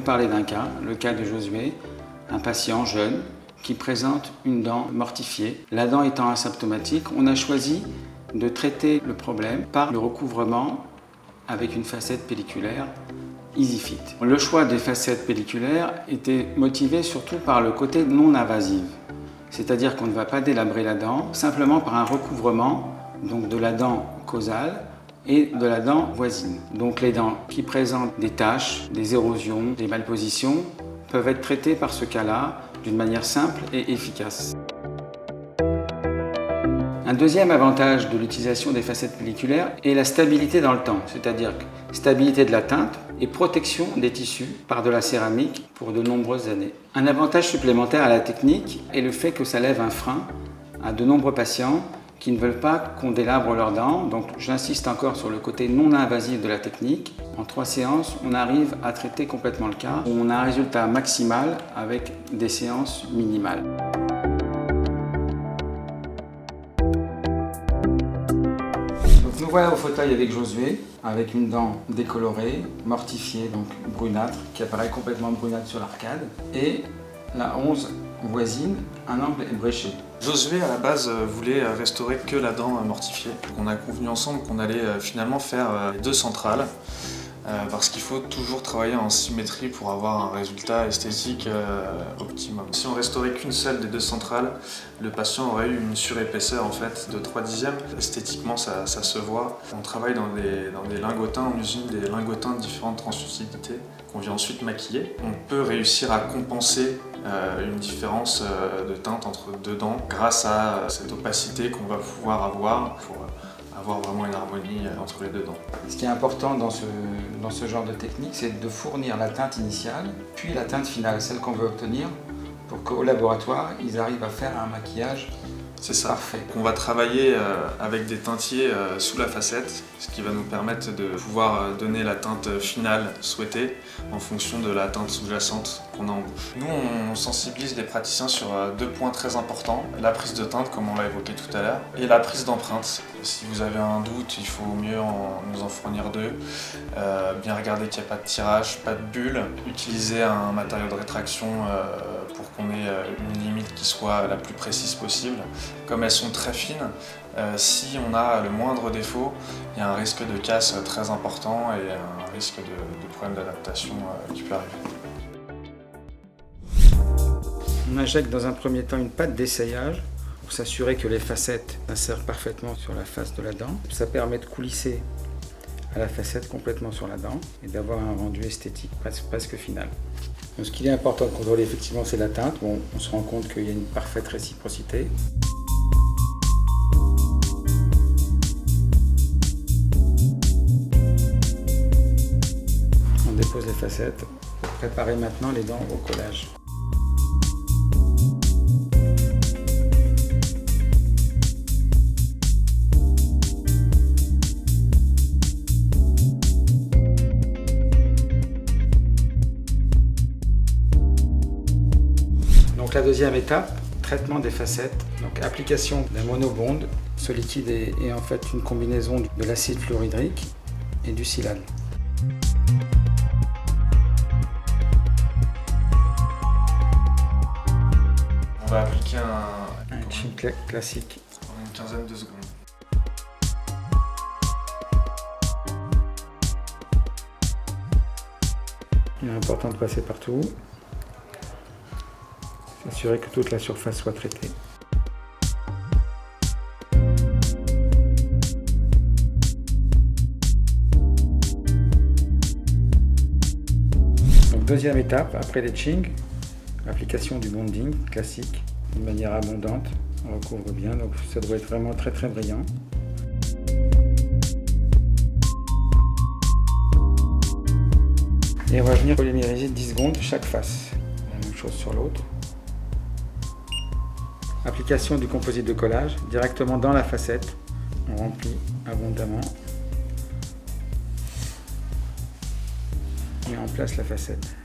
vous parler d'un cas, le cas de Josué, un patient jeune qui présente une dent mortifiée. La dent étant asymptomatique, on a choisi de traiter le problème par le recouvrement avec une facette pelliculaire EasyFit. Le choix des facettes pelliculaires était motivé surtout par le côté non invasif, c'est-à-dire qu'on ne va pas délabrer la dent, simplement par un recouvrement donc de la dent causale et de la dent voisine. Donc les dents qui présentent des taches, des érosions, des malpositions peuvent être traitées par ce cas-là d'une manière simple et efficace. Un deuxième avantage de l'utilisation des facettes pelliculaires est la stabilité dans le temps, c'est-à-dire stabilité de la teinte et protection des tissus par de la céramique pour de nombreuses années. Un avantage supplémentaire à la technique est le fait que ça lève un frein à de nombreux patients qui ne veulent pas qu'on délabre leurs dents. Donc j'insiste encore sur le côté non invasif de la technique. En 3 séances, on arrive à traiter complètement le cas. On a un résultat maximal avec des séances minimales. Nous voilà au fauteuil avec Josué, avec une dent décolorée, mortifiée, donc brunâtre, qui apparaît complètement brunâtre sur l'arcade, et la 11 voisine, un angle ébréché. Josué à la base voulait restaurer que la dent mortifiée. On a convenu ensemble qu'on allait finalement faire les 2 centrales, parce qu'il faut toujours travailler en symétrie pour avoir un résultat esthétique optimum. Si on restaurait qu'une seule des 2 centrales, le patient aurait eu une surépaisseur en fait de 3/10. Esthétiquement ça se voit. On travaille dans des lingotins, on usine des lingotins de différentes translucidités qu'on vient ensuite maquiller. On peut réussir à compenser une différence de teinte entre 2 dents grâce à cette opacité qu'on va pouvoir avoir pour avoir vraiment une harmonie entre les 2 dents. Ce qui est important dans ce genre de technique, c'est de fournir la teinte initiale, puis la teinte finale, celle qu'on veut obtenir, pour qu'au laboratoire, ils arrivent à faire un maquillage parfait. On va travailler avec des teintiers sous la facette, ce qui va nous permettre de pouvoir donner la teinte finale souhaitée en fonction de la teinte sous-jacente qu'on a en bouche. Nous, on sensibilise les praticiens sur 2 points très importants, la prise de teinte, comme on l'a évoqué tout à l'heure, et la prise d'empreinte. Si vous avez un doute, il faut mieux nous en fournir 2. Bien regarder qu'il n'y a pas de tirage, pas de bulle. Utiliser un matériau de rétraction pour qu'on ait une limite qui soit la plus précise possible. Comme elles sont très fines, si on a le moindre défaut, il y a un risque de casse très important et un risque de problème d'adaptation qui peut arriver. On injecte dans un premier temps une pâte d'essayage pour s'assurer que les facettes insèrent parfaitement sur la face de la dent. Ça permet de coulisser à la facette complètement sur la dent et d'avoir un rendu esthétique presque final. Donc, ce qu'il est important de contrôler effectivement, c'est la teinte. Bon, on se rend compte qu'il y a une parfaite réciprocité. On dépose les facettes pour préparer maintenant les dents au collage. Donc la deuxième étape, traitement des facettes. Donc application d'un monobond. Ce liquide est en fait une combinaison de l'acide fluorhydrique et du silane. On va appliquer un chim classique. En une quinzaine de secondes. Il est important de passer partout. S'assurer que toute la surface soit traitée. Donc, deuxième étape, après l'etching, l'application du bonding classique, de manière abondante, on recouvre bien, donc ça doit être vraiment très très brillant. Et on va venir polymériser 10 secondes chaque face. La même chose sur l'autre. Application du composite de collage directement dans la facette. On remplit abondamment et on place la facette.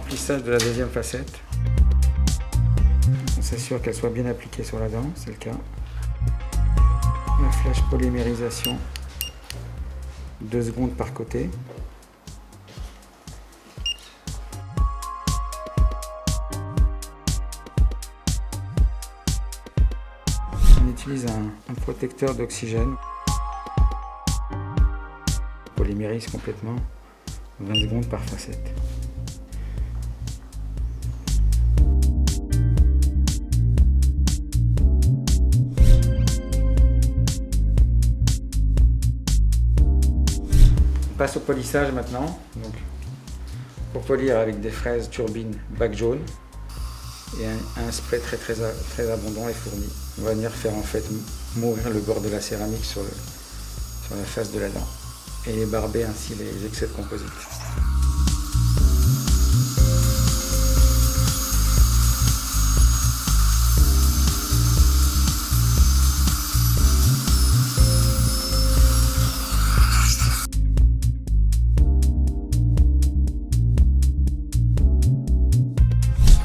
remplissage de la deuxième facette. On s'assure qu'elle soit bien appliquée sur la dent, c'est le cas. La flèche polymérisation, 2 secondes par côté. On utilise un protecteur d'oxygène. On polymérise complètement, 20 secondes par facette. On passe au polissage maintenant. Donc, pour polir avec des fraises turbine bac jaune et un spray très abondant et fourni. On va venir faire en fait mourir le bord de la céramique sur la face de la dent et barber ainsi les excès de composite.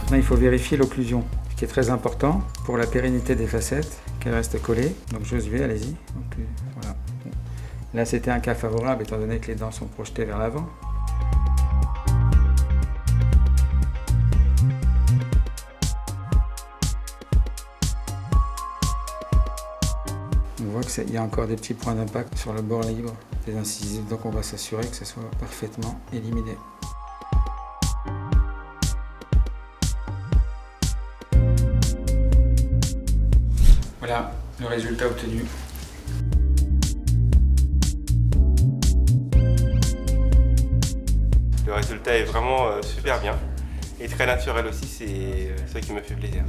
Maintenant, il faut vérifier l'occlusion, ce qui est très important pour la pérennité des facettes, qu'elles restent collées. Donc Josué, allez-y. Voilà. Là, c'était un cas favorable étant donné que les dents sont projetées vers l'avant. On voit qu'il y a encore des petits points d'impact sur le bord libre des incisives, donc on va s'assurer que ce soit parfaitement éliminé. Voilà le résultat obtenu. Le résultat est vraiment super bien et très naturel aussi, c'est ça qui me fait plaisir.